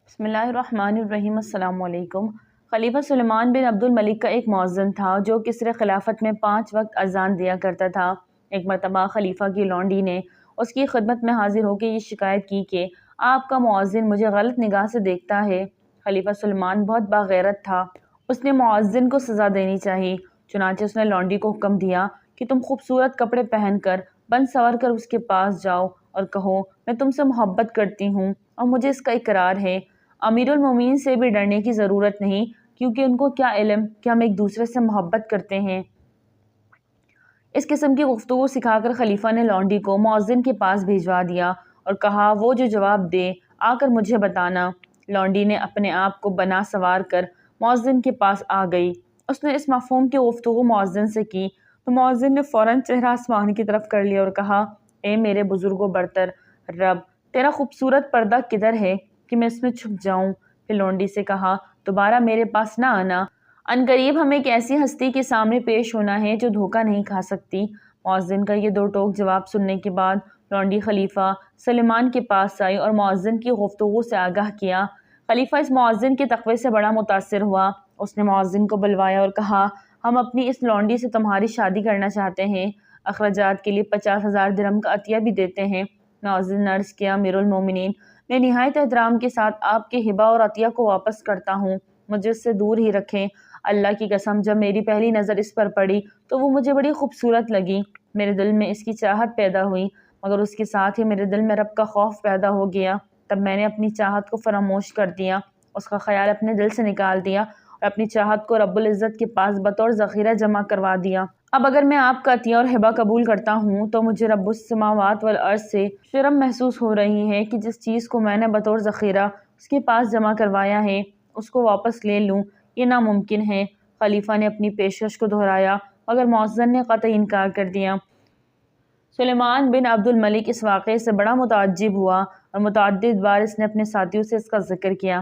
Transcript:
بسم اللہ الرحمن الرحیم۔ السلام علیکم۔ خلیفہ سلیمان بن عبد الملک کا ایک مؤذن تھا جو کسر خلافت میں 5 وقت اذان دیا کرتا تھا۔ ایک مرتبہ خلیفہ کی لونڈی نے اس کی خدمت میں حاضر ہو کے یہ شکایت کی کہ آپ کا مؤذن مجھے غلط نگاہ سے دیکھتا ہے۔ خلیفہ سلیمان بہت باغیرت تھا، اس نے مؤذن کو سزا دینی چاہی۔ چنانچہ اس نے لونڈی کو حکم دیا کہ تم خوبصورت کپڑے پہن کر بن سنور کر اس کے پاس جاؤ اور کہو میں تم سے محبت کرتی ہوں اور مجھے اس کا اقرار ہے۔ امیر المومنین سے بھی ڈرنے کی ضرورت نہیں، کیونکہ ان کو کیا علم کہ ہم ایک دوسرے سے محبت کرتے ہیں۔ اس قسم کی گفتگو سکھا کر خلیفہ نے لونڈی کو مؤذن کے پاس بھیجوا دیا اور کہا وہ جو جواب دے آ کر مجھے بتانا۔ لونڈی نے اپنے آپ کو بنا سنوار کر مؤذن کے پاس آ گئی۔ اس نے اس مفہوم کی گفتگو مؤذن سے کی تو مؤذن نے فوراً چہرہ آسمان کی طرف کر لیا اور کہا اے میرے بزرگ و برتر رب، تیرا خوبصورت پردہ کدھر ہے کہ میں اس میں چھپ جاؤں؟ پھر لونڈی سے کہا دوبارہ میرے پاس نہ آنا، ان قریب ہمیں ایک ایسی ہستی کے سامنے پیش ہونا ہے جو دھوکہ نہیں کھا سکتی۔ مؤذن کا یہ دو ٹوک جواب سننے کے بعد لونڈی خلیفہ سلیمان کے پاس آئی اور مؤذن کی گفتگو سے آگاہ کیا۔ خلیفہ اس مؤذن کے تقوی سے بڑا متاثر ہوا۔ اس نے مؤذن کو بلوایا اور کہا ہم اپنی اس لونڈی سے تمہاری شادی کرنا چاہتے ہیں، اخراجات کے لیے 50,000 درہم کا عطیہ بھی دیتے ہیں۔ مؤذن نے عرض کیا امیر المومنین، میں نہایت احترام کے ساتھ آپ کے ہبہ اور عطیہ کو واپس کرتا ہوں، مجھے اس سے دور ہی رکھیں۔ اللہ کی قسم جب میری پہلی نظر اس پر پڑی تو وہ مجھے بڑی خوبصورت لگی، میرے دل میں اس کی چاہت پیدا ہوئی، مگر اس کے ساتھ ہی میرے دل میں رب کا خوف پیدا ہو گیا۔ تب میں نے اپنی چاہت کو فراموش کر دیا، اس کا خیال اپنے دل سے نکال دیا اور اپنی چاہت کو رب العزت کے پاس بطور ذخیرہ جمع کروا دیا۔ اب اگر میں آپ کا عطیہ اور ہبہ قبول کرتا ہوں تو مجھے رب السماوات والارض سے شرم محسوس ہو رہی ہے کہ جس چیز کو میں نے بطور ذخیرہ اس کے پاس جمع کروایا ہے اس کو واپس لے لوں، یہ ناممکن ہے۔ خلیفہ نے اپنی پیشکش کو دہرایا مگر مؤذن نے قطعی انکار کر دیا۔ سلیمان بن عبد الملک اس واقعے سے بڑا متعجب ہوا اور متعدد بار اس نے اپنے ساتھیوں سے اس کا ذکر کیا۔